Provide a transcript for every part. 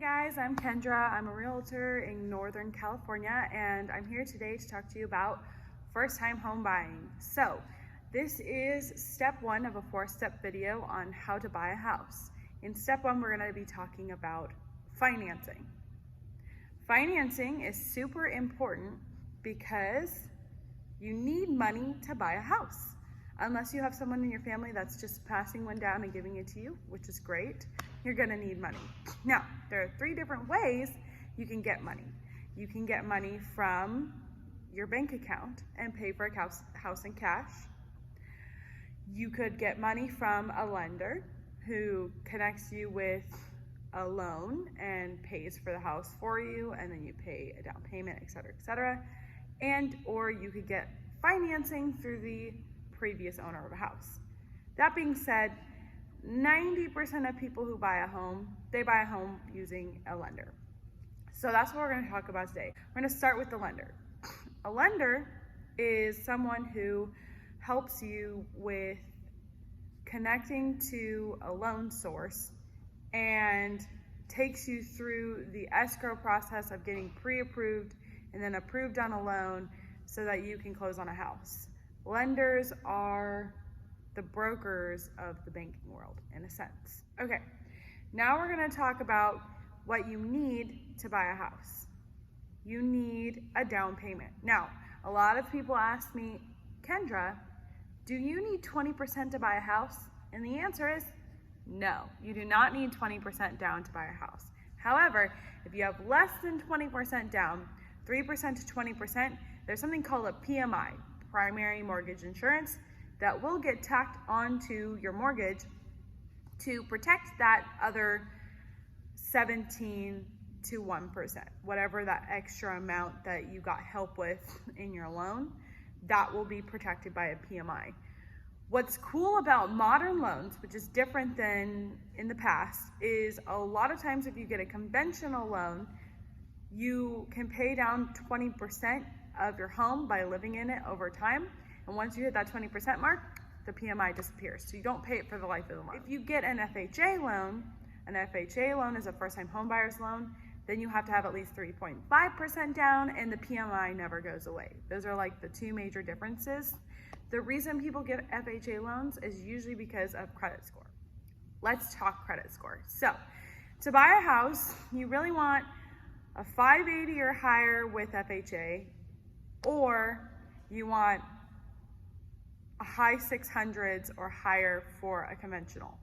Guys, I'm Kendra. I'm a realtor in Northern California, and I'm here today to talk to you about first-time home buying. So this is step one of a 4-step video on how to buy a house. In step one, we're going to be talking about financing. Financing is super important because you need money to buy a house. Unless you have someone in your family that's just passing one down and giving it to you, which is great, you're gonna need money. Now, there are 3 different ways you can get money. You can get money from your bank account and pay for a house in cash. You could get money from a lender who connects you with a loan and pays for the house for you, and then you pay a down payment, etc., etc. Or you could get financing through the previous owner of a house. That being said, 90% of people who buy a home, they buy a home using a lender. So that's what we're going to talk about today. We're going to start with the lender. A lender is someone who helps you with connecting to a loan source and takes you through the escrow process of getting pre-approved and then approved on a loan so that you can close on a house. Lenders are the brokers of the banking world, in a sense. Okay, now we're gonna talk about what you need to buy a house. You need a down payment. Now, a lot of people ask me, Kendra, do you need 20% to buy a house? And the answer is no, you do not need 20% down to buy a house. However, if you have less than 20% down, 3% to 20%, there's something called a PMI, primary mortgage insurance, that will get tacked onto your mortgage to protect that other 17 to 1%, whatever that extra amount that you got help with in your loan, that will be protected by a PMI. What's cool about modern loans, which is different than in the past, is a lot of times if you get a conventional loan, you can pay down 20% of your home by living in it over time. And once you hit that 20% mark, the PMI disappears. So you don't pay it for the life of the loan. If you get an FHA loan is a first-time homebuyers loan, then you have to have at least 3.5% down and the PMI never goes away. Those are like the 2 major differences. The reason people get FHA loans is usually because of credit score. Let's talk credit score. So to buy a house, you really want a 580 or higher with FHA, or you want a high 600s or higher for a conventional.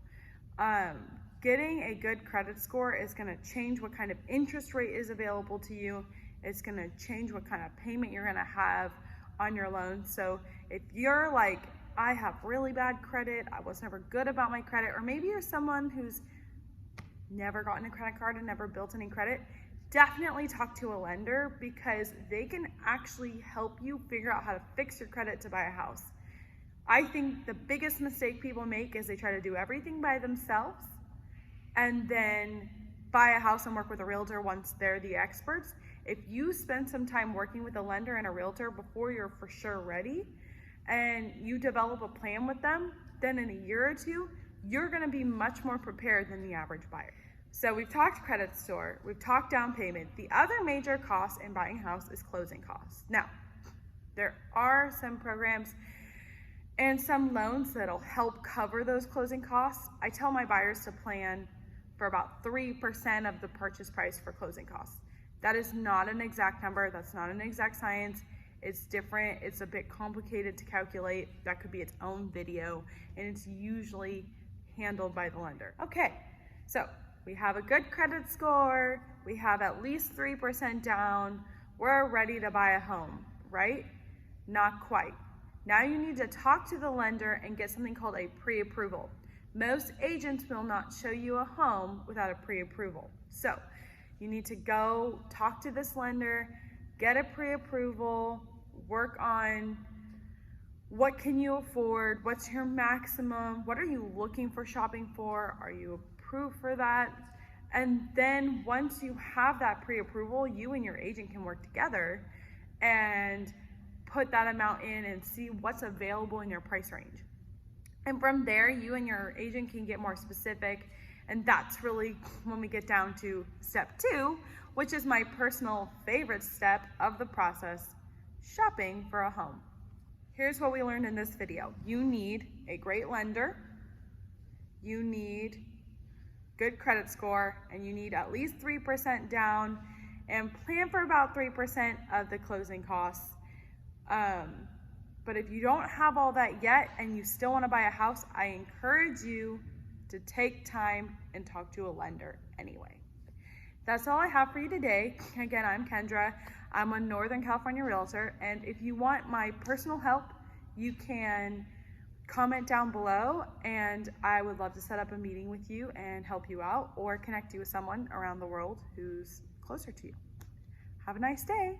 Getting a good credit score is going to change what kind of interest rate is available to you. It's going to change what kind of payment you're going to have on your loan. So if you're like, I have really bad credit, I was never good about my credit, or maybe you're someone who's never gotten a credit card and never built any credit, definitely talk to a lender because they can actually help you figure out how to fix your credit to buy a house. I think the biggest mistake people make is they try to do everything by themselves and then buy a house and work with a realtor once they're the experts. If you spend some time working with a lender and a realtor before you're for sure ready and you develop a plan with them, then in a year or 2, you're gonna be much more prepared than the average buyer. So we've talked credit score, we've talked down payment. The other major cost in buying a house is closing costs. Now, there are some programs and some loans that'll help cover those closing costs. I tell my buyers to plan for about 3% of the purchase price for closing costs. That is not an exact number, that's not an exact science. It's different, it's a bit complicated to calculate. That could be its own video, and it's usually handled by the lender. Okay, so we have a good credit score, we have at least 3% down, we're ready to buy a home, right? Not quite. Now you need to talk to the lender and get something called a pre-approval. Most agents will not show you a home without a pre-approval. So you need to go talk to this lender, get a pre-approval, work on what can you afford, what's your maximum, what are you looking for shopping for, are you approved for that? And then once you have that pre-approval, you and your agent can work together and put that amount in and see what's available in your price range. And from there, you and your agent can get more specific And that's really when we get down to step 2, which is my personal favorite step of the process, shopping for a home. Here's what we learned in this video. You need a great lender, you need good credit score, and you need at least 3% down, and plan for about 3% of the closing costs. But if you don't have all that yet and you still want to buy a house, I encourage you to take time and talk to a lender anyway. That's all I have for you today. Again, I'm Kendra. I'm a Northern California realtor, and if you want my personal help, you can comment down below, and I would love to set up a meeting with you and help you out or connect you with someone around the world who's closer to you. Have a nice day.